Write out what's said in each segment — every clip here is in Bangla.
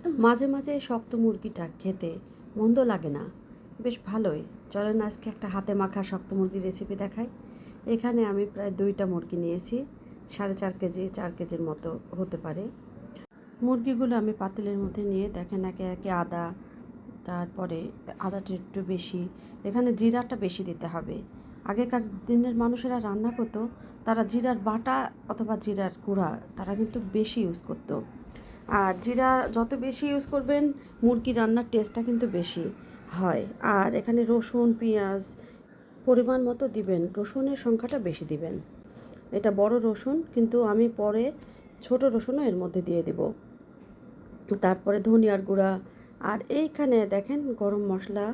মাঝে মাঝে শক্ত মুরগিটা খেতে মন্দ লাগে না, বেশ ভালোই। চলেন আজকে একটা হাতে মাখা শক্ত মুরগির রেসিপি দেখাই। এখানে আমি প্রায় 2টা মুরগি নিয়েছি, 4.5 কেজি 4 কেজির মতো হতে পারে। মুরগিগুলো আমি পাতিলের মধ্যে নিয়ে দেখেন একে একে আদা, তারপরে আদাটা একটু বেশি, এখানে জিরাটা বেশি দিতে হবে। আগেকার দিনের মানুষেরা রান্না করতো, তারা জিরার বাটা অথবা জিরার গুঁড়া তারা কিন্তু বেশি ইউজ করতো। আর জিরা যত বেশি ইউজ করবেন মুরগি রান্নার টেস্টটা কিন্তু বেশি হয়। আর এখানে রসুন পেঁয়াজ পরিমাণ মতো দিবেন, রসুনের সংখ্যাটা বেশি দিবেন। এটা বড় রসুন, কিন্তু আমি পরে ছোট রসুনও এর মধ্যে দিয়ে দেব। তারপরে ধনিয়ার গুঁড়া, আর এইখানে দেখেন গরম মশলা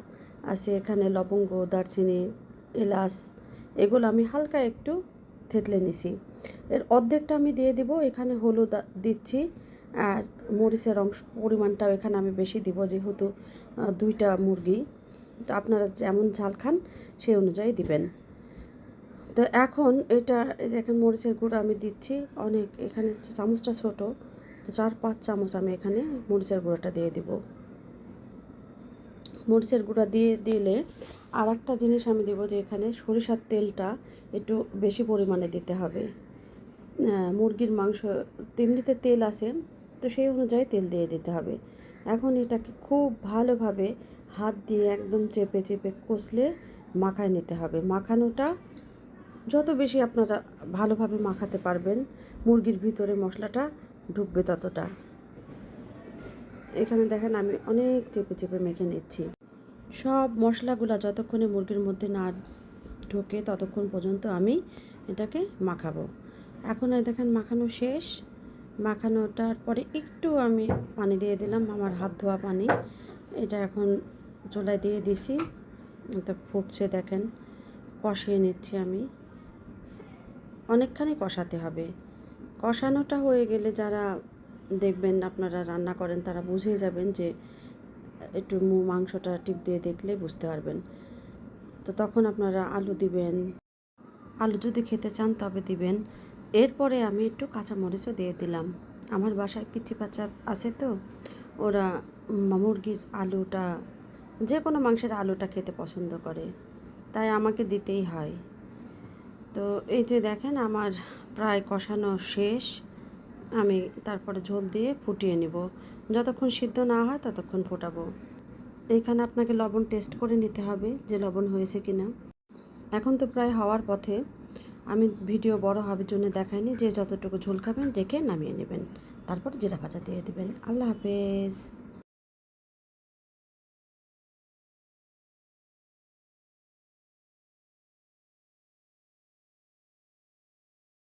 আছে, এখানে লবঙ্গ দারচিনি এলাচ এগুলো আমি হালকা একটু থেতলে নিছি। এর অর্ধেকটা আমি দিয়ে দিব। এখানে হলুদ দিচ্ছি, আর মরিচের পরিমাণটাও এখানে আমি বেশি দিব, যেহেতু 2টা মুরগি। তো আপনারা যেমন ঝাল খান সেই অনুযায়ী দিবেন। তো এখন এটা দেখেন মরিচের গুঁড়ো আমি দিচ্ছি অনেক, এখানে চামচটা ছোট, তো 4-5 চামচ আমি এখানে মরিচের গুঁড়োটা দিয়ে দিব। মরিচের গুঁড়া দিয়ে দিলে আর একটা জিনিস আমি দেবো, যে এখানে সরিষার তেলটা একটু বেশি পরিমাণে দিতে হবে। মুরগির মাংস তেমনিতে তেল আছে, তো সেই অনুযায়ী তেল দিয়ে দিতে হবে। এখন এটাকে খুব ভালোভাবে হাত দিয়ে একদম চেপে চেপে কষলে মাখায় নিতে হবে। মাখানোটা যত বেশি আপনারা ভালোভাবে মাখাতে পারবেন, মুরগির ভিতরে মশলাটা ঢুকবে ততটা। এখানে দেখেন আমি অনেক চেপে চেপে মেখে নিচ্ছি। সব মশলাগুলো যতক্ষণে মুরগির মধ্যে না ঢোকে ততক্ষণ পর্যন্ত আমি এটাকে মাখাবো। এখন এই দেখেন মাখানো শেষ। মাখানোটার পরে একটু আমি পানি দিয়ে দিলাম, আমার হাত ধোয়া পানি। এটা এখন চুলায় দিয়ে দিছি, তো ফুটছে দেখেন, কষিয়ে নিচ্ছি আমি। অনেকখানি কষাতে হবে। কষানোটা হয়ে গেলে যারা দেখবেন আপনারা রান্না করেন তারা বুঝে যাবেন, যে একটু মাংসটা টিপ দিয়ে দেখলে বুঝতে পারবেন। তো তখন আপনারা আলু দিবেন, আলু যদি খেতে চান তবে দিবেন। এরপরে আমি একটু কাঁচামরিচও দিয়ে দিলাম। আমার বাসায় পিচ্চি বাচ্চা আছে, তো ওরা মুরগির আলুটা, যে কোনো মাংসের আলুটা খেতে পছন্দ করে, তাই আমাকে দিতেই হয়। তো এই যে দেখেন আমার প্রায় কষানো শেষ। আমি তারপরে ঝোল দিয়ে ফুটিয়ে নেব। যতক্ষণ সিদ্ধ না হয় ততক্ষণ ফোটাবো। এইখানে আপনাকে লবণ টেস্ট করে নিতে হবে যে লবণ হয়েছে কি না। এখন তো প্রায় হওয়ার পথে। আমি ভিডিও বড় হওয়ার জন্য দেখাইনি, যে যতটুকু ঝোল খাবেন রেখে নামিয়ে নেবেন, তারপর জিরা ভাজা দিয়ে দেবেন। আল্লাহ হাফেজ।